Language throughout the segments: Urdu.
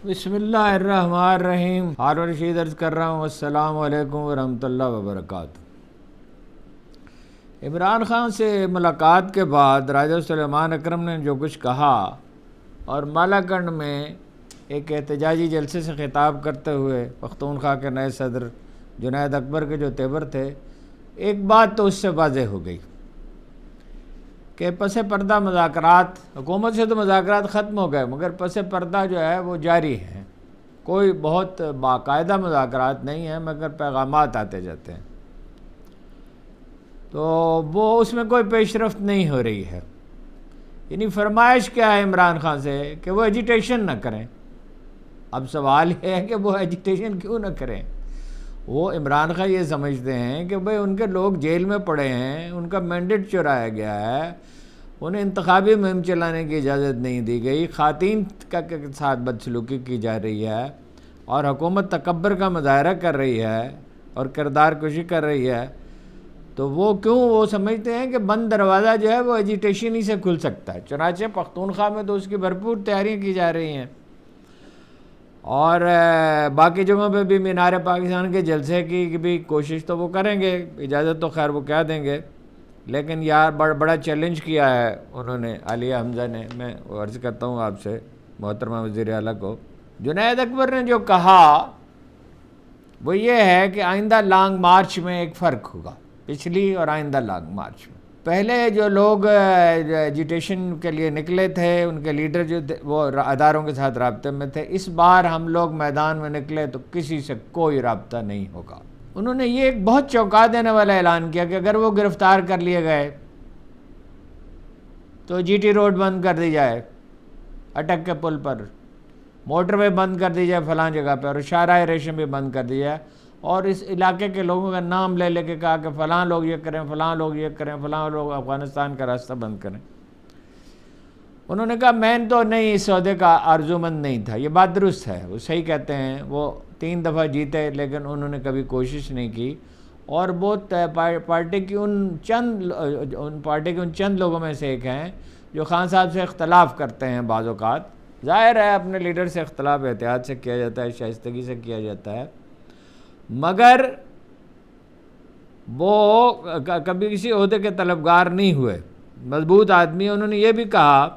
بسم اللہ الرحمن الرحیم. ہارون رشید عرض کر رہا ہوں السلام علیکم ورحمۃ اللہ وبرکاتہ. عمران خان سے ملاقات کے بعد راجہ سلیمان اکرم نے جو کچھ کہا اور مالاکنڈ میں ایک احتجاجی جلسے سے خطاب کرتے ہوئے پختونخوا کے نئے صدر جنید اکبر کے جو تیور تھے، ایک بات تو اس سے واضح ہو گئی کہ پس پردہ مذاکرات، حکومت سے تو مذاکرات ختم ہو گئے مگر پس پردہ جو ہے وہ جاری ہیں. کوئی بہت باقاعدہ مذاکرات نہیں ہیں مگر پیغامات آتے جاتے ہیں، تو وہ اس میں کوئی پیش رفت نہیں ہو رہی ہے. یعنی فرمائش کیا ہے عمران خان سے کہ وہ ایجیٹیشن نہ کریں. اب سوال یہ ہے کہ وہ ایجیٹیشن کیوں نہ کریں؟ وہ عمران خان یہ سمجھتے ہیں کہ بھئی ان کے لوگ جیل میں پڑے ہیں، ان کا مینڈیٹ چرایا گیا ہے، انہیں انتخابی مہم چلانے کی اجازت نہیں دی گئی، خواتین کے ساتھ بدسلوکی کی جا رہی ہے اور حکومت تکبر کا مظاہرہ کر رہی ہے اور کردار کشی کر رہی ہے. تو وہ سمجھتے ہیں کہ بند دروازہ جو ہے وہ ایجیٹیشن ہی سے کھل سکتا ہے. چنانچہ پختونخوا میں تو اس کی بھرپور تیاریاں کی جا رہی ہیں اور باقی جگہوں پہ بھی مینار پاکستان کے جلسے کی بھی کوشش تو وہ کریں گے. اجازت تو خیر وہ کیا دیں گے، لیکن یار بڑا چیلنج کیا ہے انہوں نے، عالیہ حمزہ نے. میں عرض کرتا ہوں آپ سے محترمہ وزیر اعلیٰ کو، جنید اکبر نے جو کہا وہ یہ ہے کہ آئندہ لانگ مارچ میں ایک فرق ہوگا، پچھلی اور آئندہ لانگ مارچ میں. پہلے جو لوگ ایجیٹیشن کے لیے نکلے تھے، ان کے لیڈر جو تھے وہ اداروں کے ساتھ رابطے میں تھے. اس بار ہم لوگ میدان میں نکلے تو کسی سے کوئی رابطہ نہیں ہوگا. انہوں نے یہ ایک بہت چونکا دینے والا اعلان کیا کہ اگر وہ گرفتار کر لیے گئے تو جی ٹی روڈ بند کر دی جائے، اٹک کے پل پر موٹر وے بند کر دی جائے فلاں جگہ پہ، اور شاہراہ ریشم بھی بند کر دی جائے، اور اس علاقے کے لوگوں کا نام لے کے کہا کہ فلاں لوگ یہ کریں، فلاں لوگ یہ کریں، فلاں لوگ افغانستان کا راستہ بند کریں. انہوں نے کہا میں تو نہیں اس عہدے کا آرزومند نہیں تھا. یہ بات درست ہے، وہ صحیح کہتے ہیں. وہ 3 دفعہ جیتے لیکن انہوں نے کبھی کوشش نہیں کی، اور وہ پارٹی کی ان چند لوگوں میں سے ایک ہیں جو خان صاحب سے اختلاف کرتے ہیں بعض اوقات. ظاہر ہے اپنے لیڈر سے اختلاف احتیاط سے کیا جاتا ہے، شائستگی سے کیا جاتا ہے، مگر وہ کبھی کسی عہدے کے طلبگار نہیں ہوئے. مضبوط آدمی. انہوں نے یہ بھی کہا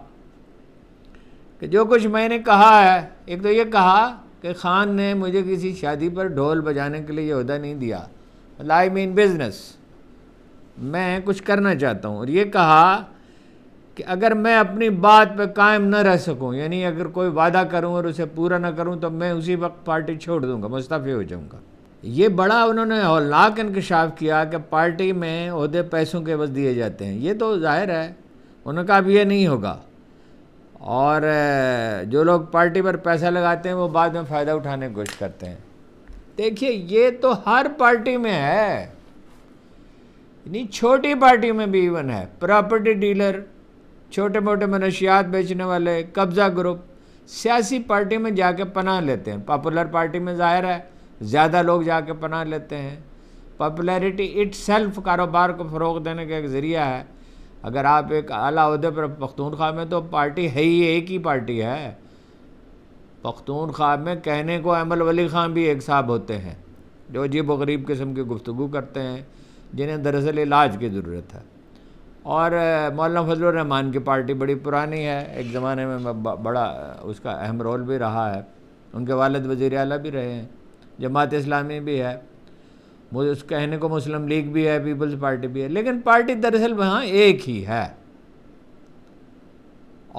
کہ جو کچھ میں نے کہا ہے، ایک تو یہ کہا کہ خان نے مجھے کسی شادی پر ڈھول بجانے کے لیے یہ عہدہ نہیں دیا، I mean بزنس، میں کچھ کرنا چاہتا ہوں. اور یہ کہا کہ اگر میں اپنی بات پہ قائم نہ رہ سکوں، یعنی اگر کوئی وعدہ کروں اور اسے پورا نہ کروں تو میں اسی وقت پارٹی چھوڑ دوں گا، مستعفی ہو جاؤں گا. یہ بڑا انہوں نے ہولناک انکشاف کیا کہ پارٹی میں عہدے پیسوں کے عوض دیے جاتے ہیں. یہ تو ظاہر ہے. انہوں نے کہا اب یہ نہیں ہوگا، اور جو لوگ پارٹی پر پیسہ لگاتے ہیں وہ بعد میں فائدہ اٹھانے کی کوشش کرتے ہیں. دیکھیے یہ تو ہر پارٹی میں ہے، یعنی چھوٹی پارٹی میں بھی ایون ہے. پراپرٹی ڈیلر، چھوٹے موٹے منشیات بیچنے والے، قبضہ گروپ سیاسی پارٹی میں جا کے پناہ لیتے ہیں. پاپولر پارٹی میں ظاہر ہے زیادہ لوگ جا کے پناہ لیتے ہیں. پاپولیرٹی اٹ سیلف کاروبار کو فروغ دینے کا ایک ذریعہ ہے. اگر آپ ایک اعلیٰ عہدے پر پختونخوا میں، تو پارٹی ہے ہی ایک ہی پارٹی ہے. پختونخوا میں کہنے کو احمد ولی خان بھی ایک صاحب ہوتے ہیں جو عجیب و غریب قسم کی گفتگو کرتے ہیں، جنہیں دراصل علاج کی ضرورت ہے. اور مولانا فضل الرحمان کی پارٹی بڑی پرانی ہے، ایک زمانے میں بڑا اس کا اہم رول بھی رہا ہے. ان کے والد وزیر اعلیٰ بھی رہے ہیں. جماعت اسلامی بھی ہے، اس کہنے کو مسلم لیگ بھی ہے، پیپلز پارٹی بھی ہے، لیکن پارٹی دراصل وہاں ایک ہی ہے.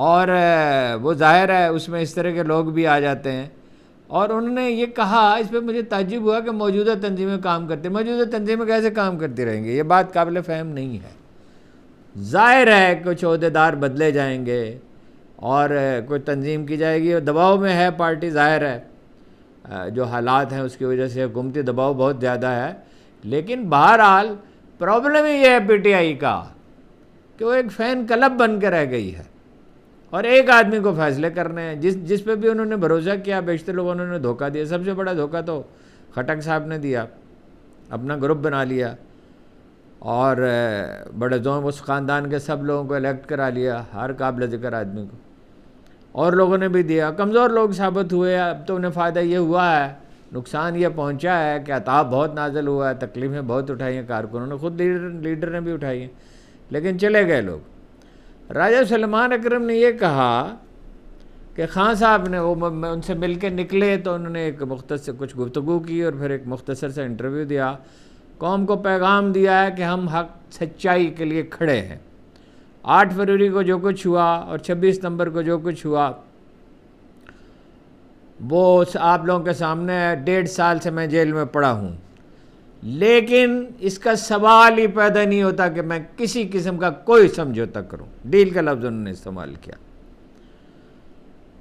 اور وہ ظاہر ہے اس میں اس طرح کے لوگ بھی آ جاتے ہیں. اور انہوں نے یہ کہا، اس پہ مجھے تعجب ہوا کہ موجودہ تنظیمیں کام کرتی ہیں. موجودہ تنظیمیں کیسے کام کرتی رہیں گی؟ یہ بات قابل فہم نہیں ہے. ظاہر ہے کچھ عہدیدار بدلے جائیں گے اور کوئی تنظیم کی جائے گی، اور دباؤ میں ہے پارٹی. ظاہر ہے جو حالات ہیں اس کی وجہ سے حکومتی دباؤ بہت زیادہ ہے. لیکن بہرحال پرابلم ہی یہ ہے پی ٹی آئی کا کہ وہ ایک فین کلب بن کے رہ گئی ہے، اور ایک آدمی کو فیصلے کرنے ہیں. جس پہ بھی انہوں نے بھروسہ کیا بیشتر لوگوں نے دھوکہ دیا. سب سے بڑا دھوکہ تو خٹک صاحب نے دیا، اپنا گروپ بنا لیا اور بڑے زوم اس خاندان کے سب لوگوں کو الیکٹ کرا لیا، ہر قابل ذکر آدمی کو. اور لوگوں نے بھی دیا، کمزور لوگ ثابت ہوئے. اب تو انہیں فائدہ یہ ہوا ہے، نقصان یہ پہنچا ہے کہ عذاب بہت نازل ہوا ہے، تکلیفیں بہت اٹھائی ہیں کارکنوں نے، خود لیڈر نے بھی اٹھائی ہیں، لیکن چلے گئے لوگ. راجہ سلمان اکرم نے یہ کہا کہ خان صاحب نے ان سے مل کے نکلے تو انہوں نے ایک مختصر کچھ گفتگو کی اور پھر ایک مختصر سا انٹرویو دیا. قوم کو پیغام دیا ہے کہ ہم حق سچائی کے لیے کھڑے ہیں. 8 فروری کو جو کچھ ہوا اور 26 ستمبر کو جو کچھ ہوا وہ آپ لوگوں کے سامنے ہے. 1.5 سال سے میں جیل میں پڑا ہوں، لیکن اس کا سوال ہی پیدا نہیں ہوتا کہ میں کسی قسم کا کوئی سمجھوتا کروں. ڈیل کا لفظ انہوں نے استعمال کیا.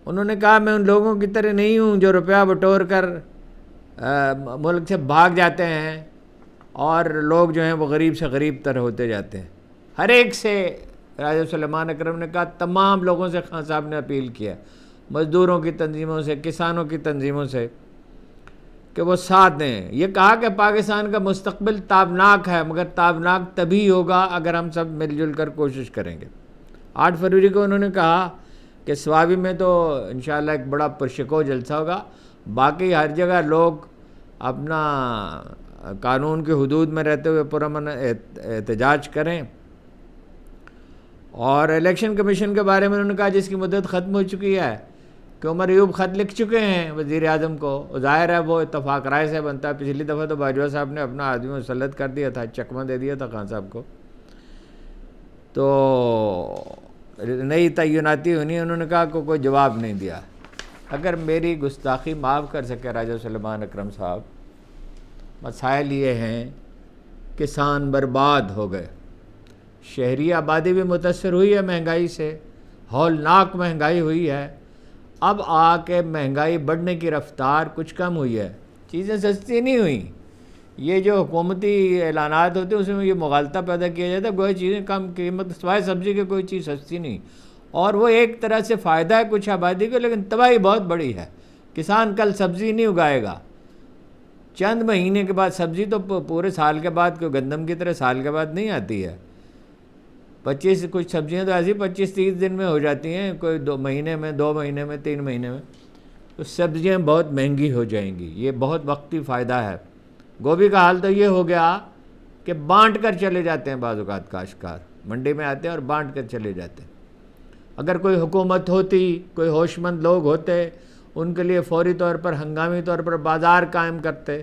انہوں نے کہا میں ان لوگوں کی طرح نہیں ہوں جو روپیہ بٹور کر ملک سے بھاگ جاتے ہیں اور لوگ جو ہیں وہ غریب سے غریب تر ہوتے جاتے ہیں. ہر ایک سے راجہ سلیمان اکرم نے کہا، تمام لوگوں سے خان صاحب نے اپیل کیا، مزدوروں کی تنظیموں سے، کسانوں کی تنظیموں سے، کہ وہ ساتھ دیں. یہ کہا کہ پاکستان کا مستقبل تابناک ہے، مگر تابناک تبھی ہوگا اگر ہم سب مل جل کر کوشش کریں گے. 8 فروری کو انہوں نے کہا کہ سوابی میں تو انشاءاللہ ایک بڑا پرشکو جلسہ ہوگا، باقی ہر جگہ لوگ اپنا قانون کے حدود میں رہتے ہوئے پرامن احتجاج کریں. اور الیکشن کمیشن کے بارے میں انہوں نے کہا جس کی مدت ختم ہو چکی ہے کہ عمر ایوب خط لکھ چکے ہیں وزیر اعظم کو، ظاہر ہے وہ اتفاق رائے سے بنتا ہے. پچھلی دفعہ تو باجوہ صاحب نے اپنا آدمی مسلط کر دیا تھا، چکمہ دے دیا تھا خان صاحب کو، تو نئی تعیناتی ہونی. انہوں نے کہا کہ کوئی جواب نہیں دیا. اگر میری گستاخی معاف کر سکے راجہ سلیمان اکرم صاحب، مسائل یہ ہیں، کسان برباد ہو گئے، شہری آبادی بھی متاثر ہوئی ہے مہنگائی سے، ہولناک مہنگائی ہوئی ہے. اب آ کے مہنگائی بڑھنے کی رفتار کچھ کم ہوئی ہے، چیزیں سستی نہیں ہوئیں. یہ جو حکومتی اعلانات ہوتے ہیں اس میں یہ مغالطہ پیدا کیا جاتا ہے کوئی چیزیں کم قیمت، سوائے سبزی کے کوئی چیز سستی نہیں. اور وہ ایک طرح سے فائدہ ہے کچھ آبادی کو، لیکن تباہی بہت بڑی ہے. کسان کل سبزی نہیں اگائے گا، چند مہینے کے بعد سبزی تو پورے سال کے بعد کوئی گندم کی طرح سال کے بعد نہیں آتی ہے. 25 کچھ سبزیاں تو ایسی 25-30 دن میں ہو جاتی ہیں، کوئی 2 مہینے میں، 2 مہینے میں، 3 مہینے میں. تو سبزیاں بہت مہنگی ہو جائیں گی، یہ بہت وقتی فائدہ ہے. گوبھی کا حال تو یہ ہو گیا کہ بانٹ کر چلے جاتے ہیں بعض اوقات کاشتکار، منڈی میں آتے ہیں اور بانٹ کر چلے جاتے ہیں. اگر کوئی حکومت ہوتی، کوئی ہوش مند لوگ ہوتے، ان کے لیے فوری طور پر ہنگامی طور پر بازار قائم کرتے،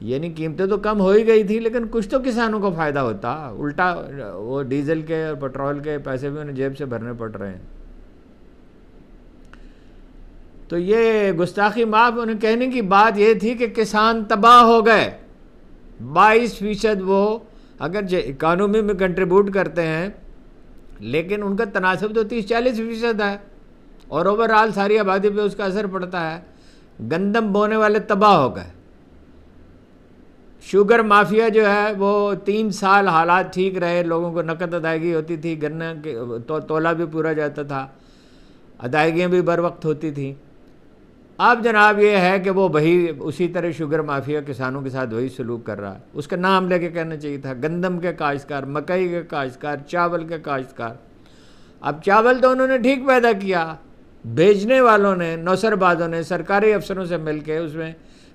یعنی قیمتیں تو کم ہو ہی گئی تھی لیکن کچھ تو کسانوں کو فائدہ ہوتا. الٹا وہ ڈیزل کے اور پٹرول کے پیسے بھی انہیں جیب سے بھرنے پڑ رہے ہیں. تو یہ گستاخی معاف انہیں کہنے کی بات یہ تھی کہ کسان تباہ ہو گئے. 22% وہ اگر اکانومی میں کنٹریبیوٹ کرتے ہیں لیکن ان کا تناسب تو 30-40% ہے، اور اوورآل ساری آبادی پہ اس کا اثر پڑتا ہے. گندم بونے والے تباہ ہو گئے. شوگر مافیا جو ہے وہ 3 سال حالات ٹھیک رہے، لوگوں کو نقد ادائیگی ہوتی تھی، گنے کے تولہ بھی پورا جاتا تھا، ادائیگیاں بھی بر وقت ہوتی تھیں. اب جناب یہ ہے کہ وہ وہی اسی طرح شوگر مافیا کسانوں کے ساتھ وہی سلوک کر رہا ہے. اس کا نام لے کے کہنا چاہیے تھا گندم کے کاشتکار، مکئی کے کاشتکار، چاول کے کاشتکار. اب چاول تو انہوں نے ٹھیک پیدا کیا، بھیجنے والوں نے، نوسر بازوں نے سرکاری افسروں سے مل کے اس میں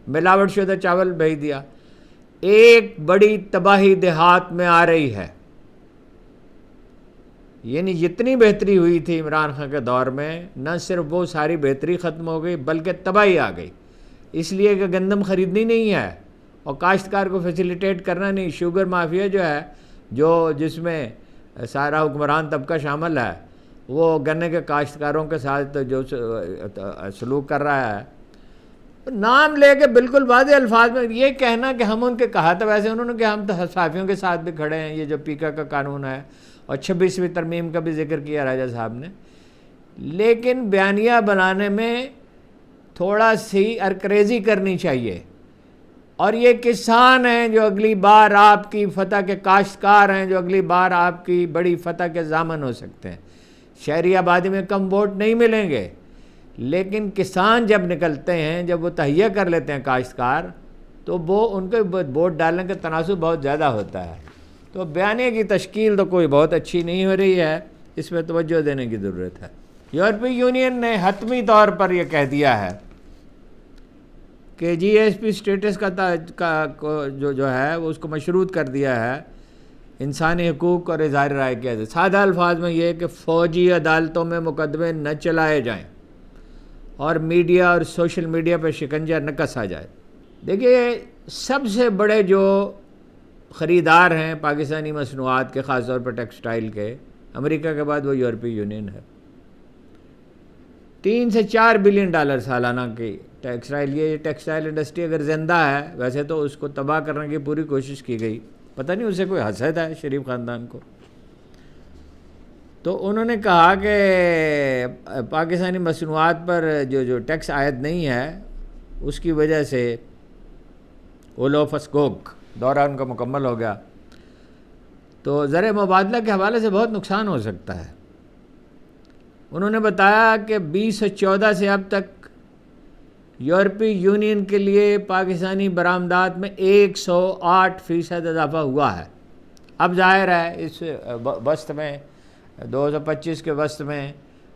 ملاوٹ شدہ چاول بھیج دیا. ایک بڑی تباہی دیہات میں آ رہی ہے. یعنی جتنی بہتری ہوئی تھی عمران خان کے دور میں، نہ صرف وہ ساری بہتری ختم ہو گئی بلکہ تباہی آ گئی. اس لیے کہ گندم خریدنی نہیں ہے اور کاشتکار کو فیسیلیٹیٹ کرنا نہیں. شوگر مافیا جو ہے، جس میں سارا حکمران طبقہ شامل ہے، وہ گنے کے کاشتکاروں کے ساتھ جو سلوک کر رہا ہے، نام لے کے بالکل واضح الفاظ میں یہ کہنا کہ ہم ان کے کہا تھا. ویسے انہوں نے کہ ہم تو صحافیوں کے ساتھ بھی کھڑے ہیں، یہ جو پیکا کا قانون ہے اور 26ویں ترمیم کا بھی ذکر کیا راجہ صاحب نے، لیکن بیانیہ بنانے میں تھوڑا سی ارکریزی کرنی چاہیے. اور یہ کسان ہیں جو اگلی بار آپ کی فتح کے کاشتکار ہیں، جو اگلی بار آپ کی بڑی فتح کے ضامن ہو سکتے ہیں. شہری آبادی میں کم ووٹ نہیں ملیں گے، لیکن کسان جب نکلتے ہیں، جب وہ تہیہ کر لیتے ہیں کاشتکار، تو وہ ان کے ووٹ ڈالنے کا تناسب بہت زیادہ ہوتا ہے. تو بیانیے کی تشکیل تو کوئی بہت اچھی نہیں ہو رہی ہے، اس میں توجہ دینے کی ضرورت ہے. یورپی یونین نے حتمی طور پر یہ کہہ دیا ہے کہ جی ایس پی اسٹیٹس کا جو ہے وہ اس کو مشروط کر دیا ہے انسانی حقوق اور اظہار رائے کی آزادی. سادہ الفاظ میں یہ کہ فوجی عدالتوں میں مقدمے نہ چلائے جائیں اور میڈیا اور سوشل میڈیا پہ شکنجہ نہ کسا جائے. دیکھیے سب سے بڑے جو خریدار ہیں پاکستانی مصنوعات کے، خاص طور پر ٹیکسٹائل کے، امریکہ کے بعد وہ یورپی یونین ہے. 3 سے 4 بلین ڈالر سالانہ کی ٹیکسٹائل. یہ ٹیکسٹائل انڈسٹری اگر زندہ ہے، ویسے تو اس کو تباہ کرنے کی پوری کوشش کی گئی، پتہ نہیں اسے کوئی حسد ہے شریف خاندان کو. تو انہوں نے کہا کہ پاکستانی مصنوعات پر جو ٹیکس عائد نہیں ہے اس کی وجہ سے اولوفسکوک دورہ ان کا مکمل ہو گیا، تو زر مبادلہ کے حوالے سے بہت نقصان ہو سکتا ہے. انہوں نے بتایا کہ 2014 سے اب تک یورپی یونین کے لیے پاکستانی برآمدات میں 108% اضافہ ہوا ہے. اب ظاہر ہے اس وسط میں 2025 کے وسط میں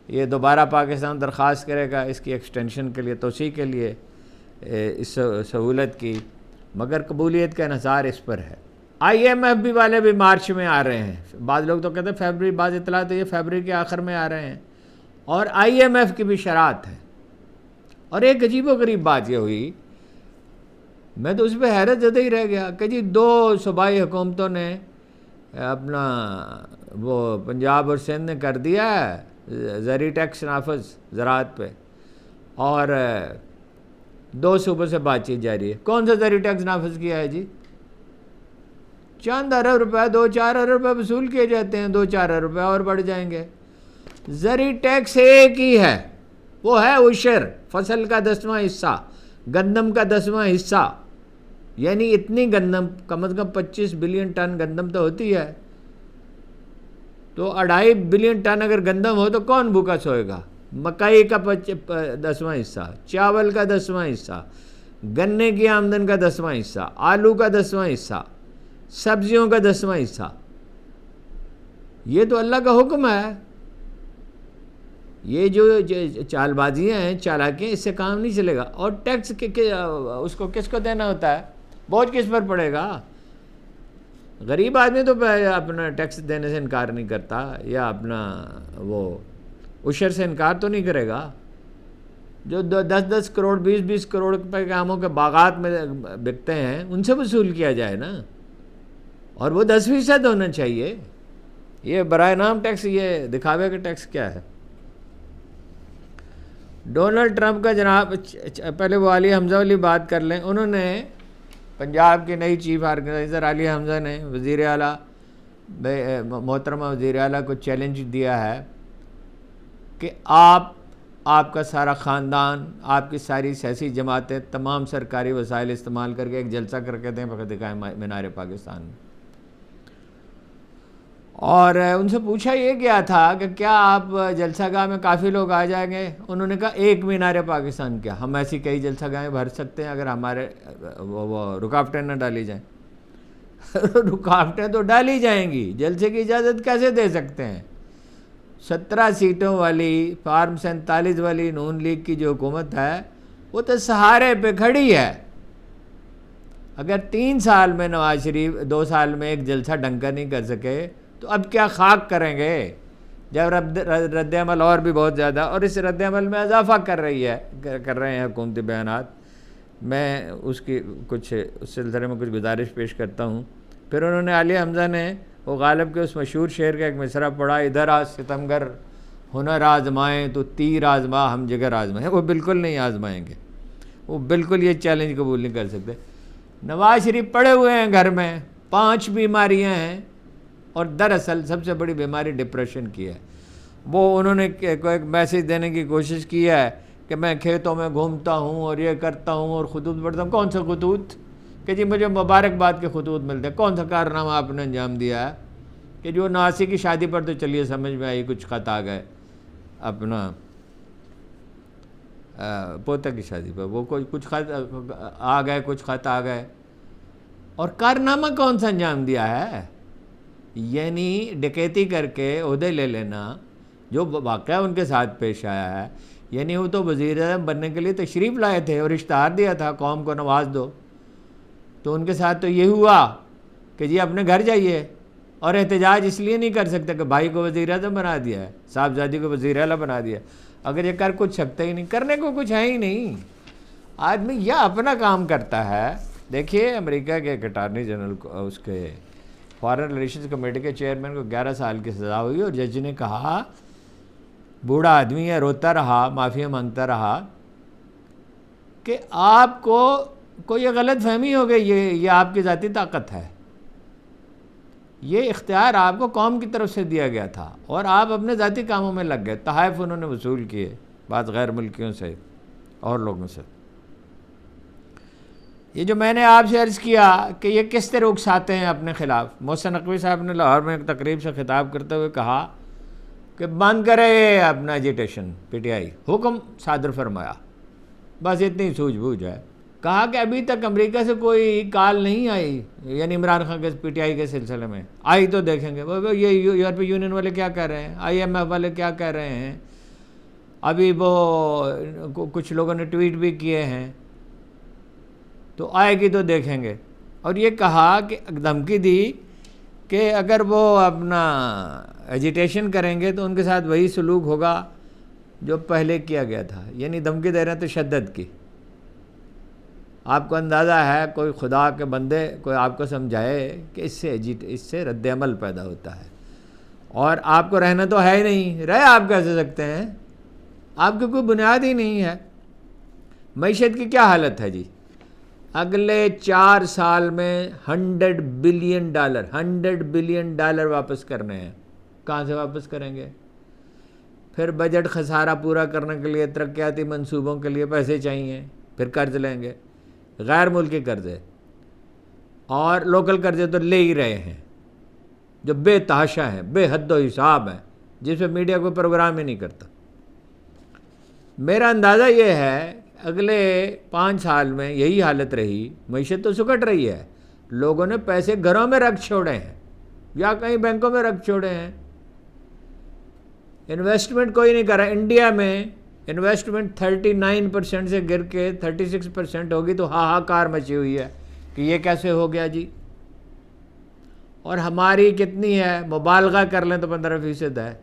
یہ دوبارہ پاکستان درخواست کرے گا اس کی ایکسٹینشن کے لیے، توسیع کے لیے اس سہولت کی، مگر قبولیت کا انحصار اس پر ہے. آئی ایم ایف بھی والے بھی مارچ میں آ رہے ہیں. بعض لوگ تو کہتے ہیں فیبرری، بعض اطلاعات یہ فیبرری کے آخر میں آ رہے ہیں، اور آئی ایم ایف کی بھی شرائط ہے. اور ایک عجیب و غریب بات یہ ہوئی، میں تو اس پہ حیرت زدہ ہی رہ گیا کہ جی 2 صوبائی حکومتوں نے اپنا وہ پنجاب اور سندھ نے کر دیا ہے زرعی ٹیکس نافذ زراعت پہ، اور 2 صوبوں سے بات چیت جاری ہے. کون سا زرعی ٹیکس نافذ کیا ہے جی؟ چند ارب روپے، 2-4 ارب روپے وصول کیے جاتے ہیں، 2-4 ارب روپے اور بڑھ جائیں گے. زرعی ٹیکس ایک ہی ہے، وہ ہے عشر، فصل کا 10واں حصہ، گندم کا 10واں حصہ. یعنی اتنی گندم، کم از کم 25 بلین ٹن گندم تو ہوتی ہے، تو 2.5 بلین ٹن اگر گندم ہو تو کون بھوکا سوئے گا؟ مکئی کا 10واں حصہ، چاول کا 10واں حصہ، گنے کی آمدن کا 10واں حصہ، آلو کا 10واں حصہ، سبزیوں کا 10واں حصہ. یہ تو اللہ کا حکم ہے. یہ جو چال بازیاں ہیں، چالاکیاں، اس سے کام نہیں چلے گا. اور ٹیکس اس کو کس کو دینا ہوتا ہے؟ بوجھ کس پر پڑے گا؟ غریب آدمی تو اپنا ٹیکس دینے سے انکار نہیں کرتا، یا اپنا وہ عشر سے انکار تو نہیں کرے گا. جو 10-10 کروڑ 20-20 کروڑ روپے کے آموں کے باغات میں بکتے ہیں ان سے وصول کیا جائے نا، اور وہ 10% ہونا چاہیے. یہ برائے نام ٹیکس، یہ دکھاوے کا ٹیکس کیا ہے؟ ڈونلڈ ٹرمپ کا جناب، پہلے وہ عالیہ حمزہ والی بات کر لیں. انہوں نے پنجاب کے نئی چیف آرگنائزر عالیہ حمزہ نے وزیر اعلیٰ محترمہ وزیر اعلیٰ کو چیلنج دیا ہے کہ آپ کا سارا خاندان، آپ کی ساری سیاسی جماعتیں تمام سرکاری وسائل استعمال کر کے ایک جلسہ کر کے دیں فقط دکھائیں مینار پاکستان میں. اور ان سے پوچھا یہ گیا تھا کہ کیا آپ جلسہ گاہ میں کافی لوگ آ جائیں گے؟ انہوں نے کہا ایک مینار پاکستان کیا، ہم ایسی کئی جلسہ گاہیں بھر سکتے ہیں اگر ہمارے وہ رکاوٹیں نہ ڈالی جائیں. رکاوٹیں تو ڈالی جائیں گی، جلسے کی اجازت کیسے دے سکتے ہیں؟ 17 سیٹوں والی فارم 47 والی نون لیگ کی جو حکومت ہے وہ تو سہارے پہ کھڑی ہے. اگر 3 سال میں نواز شریف 2 سال میں ایک جلسہ ڈنکا نہیں کر سکے تو اب کیا خاک کریں گے، جب رد عمل اور بھی بہت زیادہ، اور اس رد عمل میں اضافہ کر رہے ہیں حکومتی بیانات. میں اس کی اس سلسلے میں کچھ گزارش پیش کرتا ہوں. پھر انہوں نے عالیہ حمزہ نے وہ غالب کے اس مشہور شعر کا ایک مصرع پڑھا، ادھر آج ستمگر ہنر آزمائیں تو تیر آزما ہم جگر آزمائیں. وہ بالکل نہیں آزمائیں گے، وہ بالکل یہ چیلنج قبول نہیں کر سکتے. نواز شریف پڑے ہوئے ہیں گھر میں، 5 بیماریاں ہیں، اور دراصل سب سے بڑی بیماری ڈپریشن کی ہے. وہ انہوں نے ایک میسیج دینے کی کوشش کی ہے کہ میں کھیتوں میں گھومتا ہوں اور یہ کرتا ہوں اور خطوط پڑھتا ہوں. کون سا خطوط؟ کہ جی مجھے مبارکباد کے خطوط ملتے ہیں. کون سا کارنامہ آپ نے انجام دیا ہے؟ کہ جو 89 کی شادی پر تو چلیے سمجھ میں آئی، کچھ خط آ گئے، اپنا پوتا کی شادی پر وہ کچھ خط آ گئے، کچھ خط آ گئے. اور کارنامہ کون سا انجام دیا ہے؟ یعنی ڈکیتی کر کے عہدے لے لینا، جو واقعہ ان کے ساتھ پیش آیا ہے، یعنی وہ تو وزیر اعظم بننے کے لیے تشریف لائے تھے اور اشتہار دیا تھا قوم کو نواز دو، تو ان کے ساتھ تو یہ ہوا کہ جی اپنے گھر جائیے، اور احتجاج اس لیے نہیں کر سکتے کہ بھائی کو وزیر اعظم بنا دیا ہے، صاحبزادی کو وزیر اعلیٰ بنا دیا، اگر یہ کر کچھ سکتے ہی نہیں، کرنے کو کچھ ہے ہی نہیں، آدمی یہ اپنا کام کرتا ہے۔ دیکھیے امریکہ کے ایک اٹارنی جنرل کو، اس کے فارن ریلیشنز کمیٹی کے چیئرمین کو 11 سال کی سزا ہوئی، اور جج نے کہا، بوڑھا آدمی ہے، روتا رہا، معافی مانگتا رہا، کہ آپ کو یہ غلط فہمی ہو گئی، یہ آپ کی ذاتی طاقت ہے، یہ اختیار آپ کو قوم کی طرف سے دیا گیا تھا، اور آپ اپنے ذاتی کاموں میں لگ گئے۔ تحائف انہوں نے وصول کیے بعض غیر ملکیوں سے اور لوگوں سے۔ یہ جو میں نے آپ سے عرض کیا کہ یہ کس طرح اکساتے ہیں اپنے خلاف، محسن نقوی صاحب نے لاہور میں ایک تقریب سے خطاب کرتے ہوئے کہا کہ بند کرے اپنا ایجیٹیشن، پی ٹی آئی حکم صادر فرمایا، بس اتنی سوجھ بوجھ ہے۔ کہا کہ ابھی تک امریکہ سے کوئی کال نہیں آئی، یعنی عمران خان کے پی ٹی آئی کے سلسلے میں، آئی تو دیکھیں گے۔ یہ یورپی یونین والے کیا کہہ رہے ہیں، آئی ایم ایف والے کیا کہہ رہے ہیں، ابھی وہ کچھ لوگوں نے ٹویٹ بھی کیے ہیں، تو آئے گی تو دیکھیں گے۔ اور یہ کہا کہ دھمکی دی کہ اگر وہ اپنا ایجیٹیشن کریں گے تو ان کے ساتھ وہی سلوک ہوگا جو پہلے کیا گیا تھا، یعنی دھمکی دے رہے ہیں تشدد کی۔ آپ کو اندازہ ہے کوئی خدا کے بندے کوئی آپ کو سمجھائے کہ اس سے رد عمل پیدا ہوتا ہے، اور آپ کو رہنا تو ہے ہی نہیں، رہ آپ کیسے سکتے ہیں، آپ کی کوئی بنیاد ہی نہیں ہے۔ معیشت کی کیا حالت ہے جی؟ اگلے 4 سال میں $100 بلین واپس کرنے ہیں۔ کہاں سے واپس کریں گے؟ پھر بجٹ خسارہ پورا کرنے کے لیے ترقیاتی منصوبوں کے لیے پیسے چاہیے، پھر قرض لیں گے، غیر ملکی قرضے، اور لوکل قرضے تو لے ہی رہے ہیں جو بے تحاشا ہیں، بے حد و حساب ہیں، جس پہ میڈیا کوئی پروگرام ہی نہیں کرتا۔ میرا اندازہ یہ ہے اگلے 5 سال میں یہی حالت رہی، معیشت تو سکڑ رہی ہے، لوگوں نے پیسے گھروں میں رکھ چھوڑے ہیں یا کہیں بینکوں میں رکھ چھوڑے ہیں، انویسٹمنٹ کوئی نہیں کر رہا۔ انڈیا میں انویسٹمنٹ 39% سے گر کے 36% ہوگی، تو ہاہاکار مچی ہوئی ہے کہ یہ کیسے ہو گیا جی۔ اور ہماری کتنی ہے، مبالغہ کر لیں تو 15% ہے،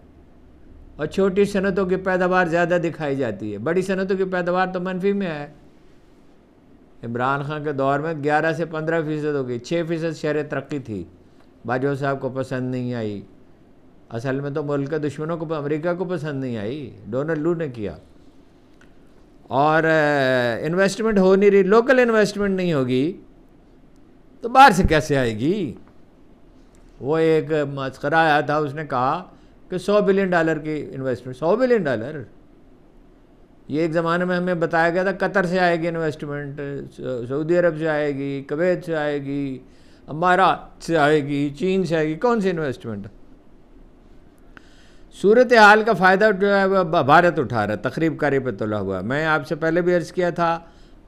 اور چھوٹی صنعتوں کی پیداوار زیادہ دکھائی جاتی ہے، بڑی صنعتوں کی پیداوار تو منفی میں ہے۔ عمران خان کے دور میں 11 سے 15% ہو گئی، 6% شرح ترقی تھی، باجوہ صاحب کو پسند نہیں آئی، اصل میں تو ملک کے دشمنوں کو، امریکہ کو پسند نہیں آئی، ڈونلڈ لو نے کیا۔ اور انویسٹمنٹ ہو نہیں رہی، لوکل انویسٹمنٹ نہیں ہوگی تو باہر سے کیسے آئے گی؟ وہ ایک مسخرہ آیا تھا، اس نے کہا کہ $100 بلین کی انویسٹمنٹ، $100 بلین، یہ ایک زمانے میں ہمیں بتایا گیا تھا قطر سے آئے گی انویسٹمنٹ، سعودی عرب سے آئے گی، کویت سے آئے گی، امارات سے آئے گی، چین سے آئے گی، کون سی انویسٹمنٹ؟ صورتحال کا فائدہ جو ہے وہ بھارت اٹھا رہا ہے، تخریب کاری پہ تلا ہوا ہے۔ میں آپ سے پہلے بھی عرض کیا تھا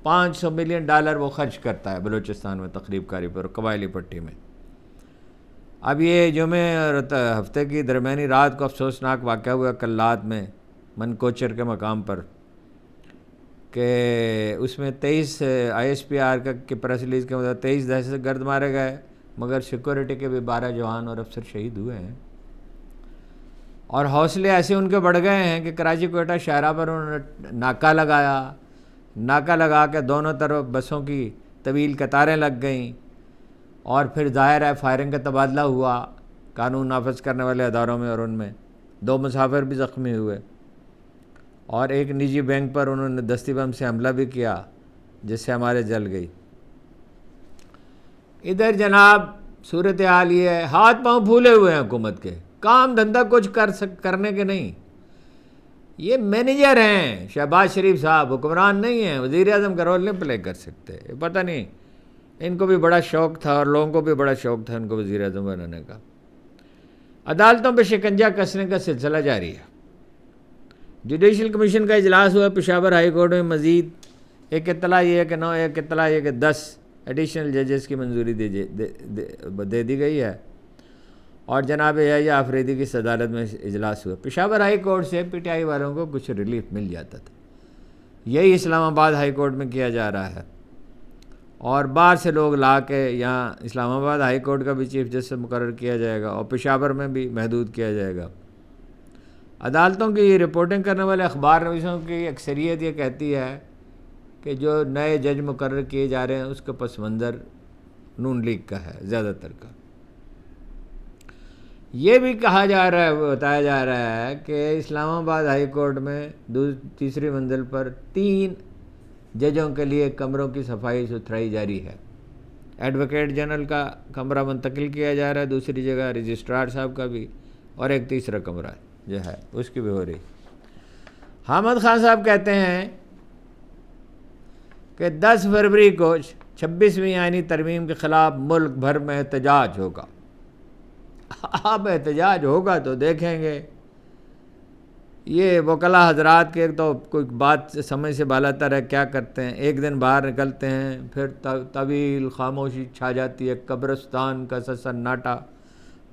$500 ملین وہ خرچ کرتا ہے بلوچستان میں تخریب کاری پر، قبائلی پٹی میں۔ اب یہ جمعے اور ہفتے کی درمیانی رات کو افسوسناک واقعہ ہوا کلات میں، منکوچر کے مقام پر، کہ اس میں 23 ISPR کی پریس ریلیز کے مطابق 23 دہشت گرد مارے گئے، مگر سیکورٹی کے بھی 12 جوان اور افسر شہید ہوئے ہیں۔ اور حوصلے ایسے ان کے بڑھ گئے ہیں کہ کراچی کوئٹہ شاہراہ پر انہوں نے ناکہ لگا کے دونوں طرف بسوں کی طویل قطاریں لگ گئیں، اور پھر ظاہر ہے فائرنگ کا تبادلہ ہوا قانون نافذ کرنے والے اداروں میں، اور ان میں 2 مسافر بھی زخمی ہوئے، اور ایک نجی بینک پر انہوں نے دستی بم سے حملہ بھی کیا جس سے ہمارے جل گئی۔ ادھر جناب صورتحال یہ ہے، ہاتھ پاؤں پھولے ہوئے ہیں حکومت کے، کام دھندہ کچھ کرنے کے نہیں، یہ مینیجر ہیں۔ شہباز شریف صاحب حکمران نہیں ہیں، وزیر اعظم کا رول نہیں پلے کر سکتے۔ پتہ نہیں ان کو بھی بڑا شوق تھا اور لوگوں کو بھی بڑا شوق تھا ان کو وزیر اعظم بنانے کا۔ عدالتوں پہ شکنجہ کسنے کا سلسلہ جاری ہے۔ جوڈیشل کمیشن کا اجلاس ہوا پشاور ہائی کورٹ میں، مزید ایک اطلاع یہ ہے کہ 9، ایک اطلاع یہ کہ 10 ایڈیشنل ججز کی منظوری دے دی گئی ہے، اور جناب یحییٰ آفریدی کی صدارت میں اجلاس ہوا۔ پشاور ہائی کورٹ سے پی ٹی آئی والوں کو کچھ ریلیف مل جاتا تھا، یہی اسلام آباد ہائی کورٹ میں کیا جا رہا ہے، اور باہر سے لوگ لا کے یہاں اسلام آباد ہائی کورٹ کا بھی چیف جسٹس مقرر کیا جائے گا اور پشاور میں بھی محدود کیا جائے گا۔ عدالتوں کی رپورٹنگ کرنے والے اخبار نویسوں کی اکثریت یہ کہتی ہے کہ جو نئے جج مقرر کیے جا رہے ہیں اس کا پس منظر نون لیگ کا ہے زیادہ تر کا۔ یہ بھی کہا جا رہا ہے، بتایا جا رہا ہے کہ اسلام آباد ہائی کورٹ میں تیسری منزل پر 3 ججوں کے لیے کمروں کی صفائی ستھرائی جاری ہے۔ ایڈوکیٹ جنرل کا کمرہ منتقل کیا جا رہا ہے دوسری جگہ، رجسٹرار صاحب کا بھی، اور ایک تیسرا کمرہ جو ہے اس کی بھی ہو رہی۔ حامد خان صاحب کہتے ہیں کہ 10 فروری کو 26ویں آئینی ترمیم کے خلاف ملک بھر میں احتجاج ہوگا۔ اب احتجاج ہوگا تو دیکھیں گے۔ یہ وکلاء حضرات کے تو کوئی بات سمجھ سے بالا تر ہے، کیا کرتے ہیں، ایک دن باہر نکلتے ہیں پھر طویل خاموشی چھا جاتی ہے، قبرستان کا سنسناٹا،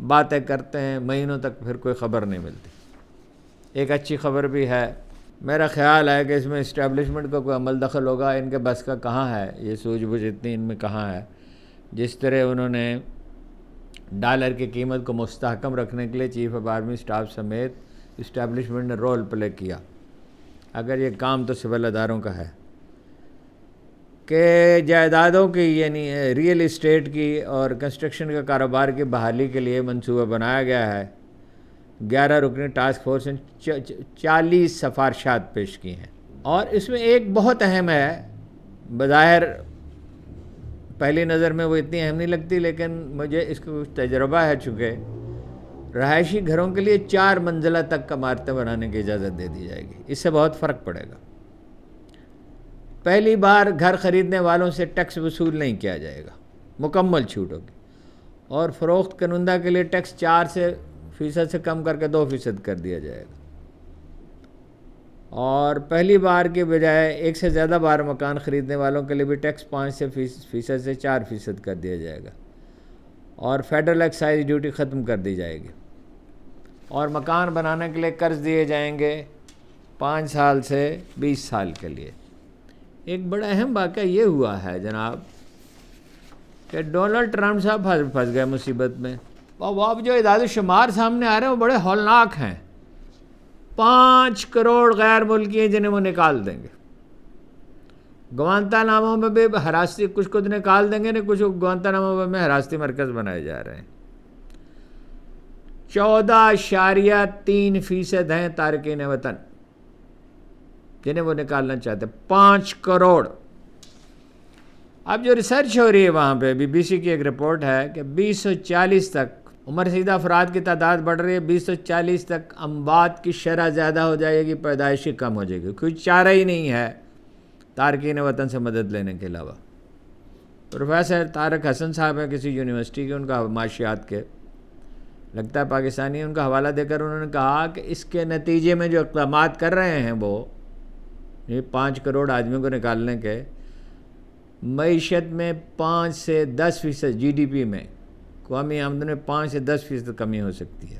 باتیں کرتے ہیں مہینوں تک، پھر کوئی خبر نہیں ملتی۔ ایک اچھی خبر بھی ہے، میرا خیال ہے کہ اس میں اسٹیبلشمنٹ کا کوئی عمل دخل ہوگا، ان کے بس کا کہاں ہے، یہ سوجھ بوجھ اتنی ان میں کہاں ہے۔ جس طرح انہوں نے ڈالر کی قیمت کو مستحکم رکھنے کے لیے چیف آف آرمی اسٹاف سمیت اسٹیبلشمنٹ نے رول پلے کیا، اگر یہ کام تو سول اداروں کا ہے کہ جائیدادوں کی یعنی ریئل اسٹیٹ کی اور کنسٹرکشن کا کاروبار کی بحالی کے لیے منصوبہ بنایا گیا ہے۔ 11 رکنی ٹاسک فورس نے 40 سفارشات پیش کی ہیں، اور اس میں ایک بہت اہم ہے، بظاہر پہلی نظر میں وہ اتنی اہم نہیں لگتی، لیکن مجھے اس کا کچھ تجربہ ہے، چونکہ رہائشی گھروں کے لیے 4 منزلہ تک عمارتیں بنانے کی اجازت دے دی جائے گی۔ اس سے بہت فرق پڑے گا۔ پہلی بار گھر خریدنے والوں سے ٹیکس وصول نہیں کیا جائے گا، مکمل چھوٹ ہوگی، اور فروخت کنندہ کے لیے ٹیکس 4% سے کم کر کے 2% کر دیا جائے گا، اور پہلی بار کے بجائے ایک سے زیادہ بار مکان خریدنے والوں کے لیے بھی ٹیکس 5% سے 4% کر دیا جائے گا، اور فیڈرل ایکسائز ڈیوٹی ختم کر دی جائے گی، اور مکان بنانے کے لیے قرض دیے جائیں گے 5 سال سے 20 سال کے لیے۔ ایک بڑا اہم واقعہ یہ ہوا ہے جناب کہ ڈونلڈ ٹرمپ صاحب پھنس گئے مصیبت میں۔ اب جو اعداد و شمار سامنے آ رہے ہیں وہ بڑے ہولناک ہیں۔ 5 کروڑ غیر ملکی ہیں جنہیں وہ نکال دیں گے۔ گوانتانامو میں بھی حراستی، کچھ کو نکال دیں گے، نہیں کچھ گوانتانامو میں حراستی مرکز بنائے جا رہے ہیں۔ 14.3% ہیں تارکین وطن جنہیں وہ نکالنا چاہتے ہیں، 5 کروڑ۔ اب جو ریسرچ ہو رہی ہے وہاں پہ، BBC کی ایک رپورٹ ہے کہ 2040 تک عمر رسیدہ افراد کی تعداد بڑھ رہی ہے، 2040 تک اموات کی شرح زیادہ ہو جائے گی، پیدائشی کم ہو جائے گی، کوئی چارہ ہی نہیں ہے تارکین وطن سے مدد لینے کے علاوہ۔ پروفیسر طارق حسن صاحب ہیں کسی یونیورسٹی کے، ان کا معاشیات کے لگتا ہے پاکستانی، ان کا حوالہ دے کر انہوں نے کہا کہ اس کے نتیجے میں جو اقدامات کر رہے ہیں وہ یہ 5 کروڑ آدمیوں کو نکالنے کے، معیشت میں 5 سے 10% GDP میں، قومی آمدن میں 5 سے 10% کمی ہو سکتی ہے۔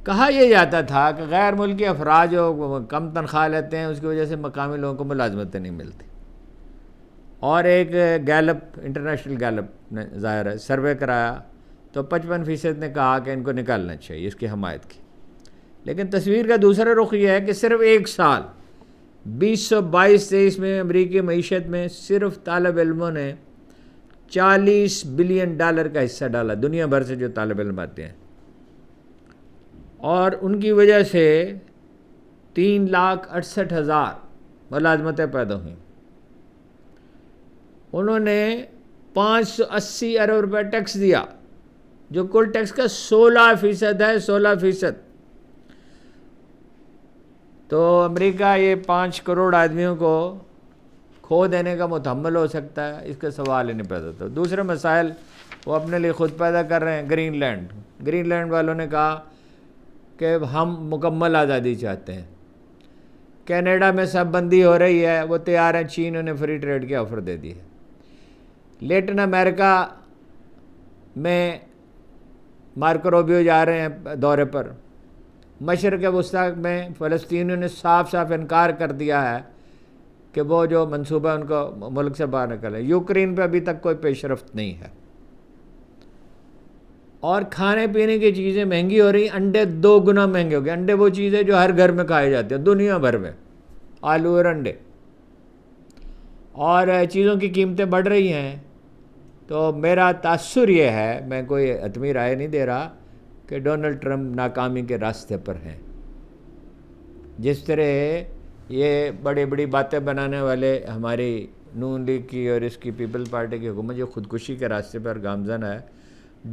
کہا یہ جاتا تھا کہ غیر ملکی افراد جو کم تنخواہ لیتے ہیں اس کی وجہ سے مقامی لوگوں کو ملازمتیں نہیں ملتی، اور ایک گیلپ، انٹرنیشنل گیلپ نے ظاہر ہے سروے کرایا تو 55% نے کہا کہ ان کو نکالنا چاہیے، اس کی حمایت کی۔ لیکن تصویر کا دوسرا رخ یہ ہے کہ صرف ایک سال 2022-23 میں امریکی معیشت میں صرف طالب علموں نے $40 بلین کا حصہ ڈالا، دنیا بھر سے جو طالب علم آتے ہیں، اور ان کی وجہ سے 3,68,000 ملازمتیں پیدا ہوئیں۔ انہوں نے 580 ارب روپے ٹیکس دیا، جو کل ٹیکس کا 16% ہے، 16%۔ تو امریکہ یہ 5 کروڑ آدمیوں کو کھو دینے کا متحمل ہو سکتا ہے؟ اس کا سوال ہی نہیں پیدا ہوتا۔ دوسرے مسائل وہ اپنے لیے خود پیدا کر رہے ہیں۔ گرین لینڈ والوں نے کہا کہ ہم مکمل آزادی چاہتے ہیں۔ کینیڈا میں سب بندی ہو رہی ہے، وہ تیار ہیں، چین انہیں فری ٹریڈ کی آفر دے دی ہے۔ لیٹن امریکہ میں مارکو روبیو جا رہے ہیں دورے پر. مشرق وسطیٰ میں فلسطینیوں نے صاف صاف انکار کر دیا ہے کہ وہ جو منصوبہ ان کو ملک سے باہر نکلے. یوکرین پہ ابھی تک کوئی پیش رفت نہیں ہے. اور کھانے پینے کی چیزیں مہنگی ہو رہی. انڈے 2 گنا مہنگے ہو گئے. انڈے وہ چیزیں جو ہر گھر میں کھائے جاتے ہیں دنیا بھر میں، آلو اور انڈے. اور چیزوں کی قیمتیں بڑھ رہی ہیں. تو میرا تاثر یہ ہے، میں کوئی حتمی رائے نہیں دے رہا، کہ ڈونلڈ ٹرمپ ناکامی کے راستے پر ہیں. جس طرح یہ بڑی بڑی باتیں بنانے والے ہماری نون لیگ کی اور اس کی پیپل پارٹی کی حکومت جو خودکشی کے راستے پر گامزن ہے،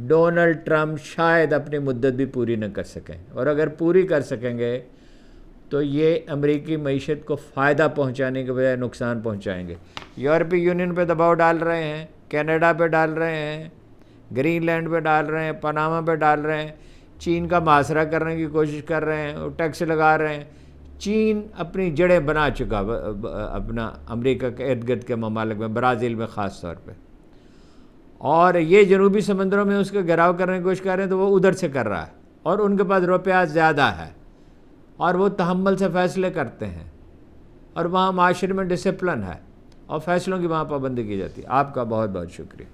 ڈونلڈ ٹرمپ شاید اپنی مدت بھی پوری نہ کر سکیں. اور اگر پوری کر سکیں گے تو یہ امریکی معیشت کو فائدہ پہنچانے کے بجائے نقصان پہنچائیں گے. یورپی یونین پہ دباؤ ڈال رہے ہیں، کینیڈا پہ ڈال رہے ہیں، گرین لینڈ پہ ڈال رہے ہیں، پاناما پہ ڈال رہے ہیں، چین کا محاصرہ کرنے کی کوشش کر رہے ہیں اور ٹیکس لگا رہے ہیں. چین اپنی جڑیں بنا چکا اپنا امریکہ کے ارد گرد کے ممالک میں، برازیل میں خاص طور پہ. اور یہ جنوبی سمندروں میں اس کے گھیراؤ کرنے کی کوشش کر رہے ہیں تو وہ ادھر سے کر رہا ہے. اور ان کے پاس روپیہ زیادہ ہے اور وہ تحمل سے فیصلے کرتے ہیں. اور وہاں معاشرے میں ڈسپلن ہے اور فیصلوں کی وہاں پابندی کی جاتی ہے. آپ کا بہت بہت شکریہ.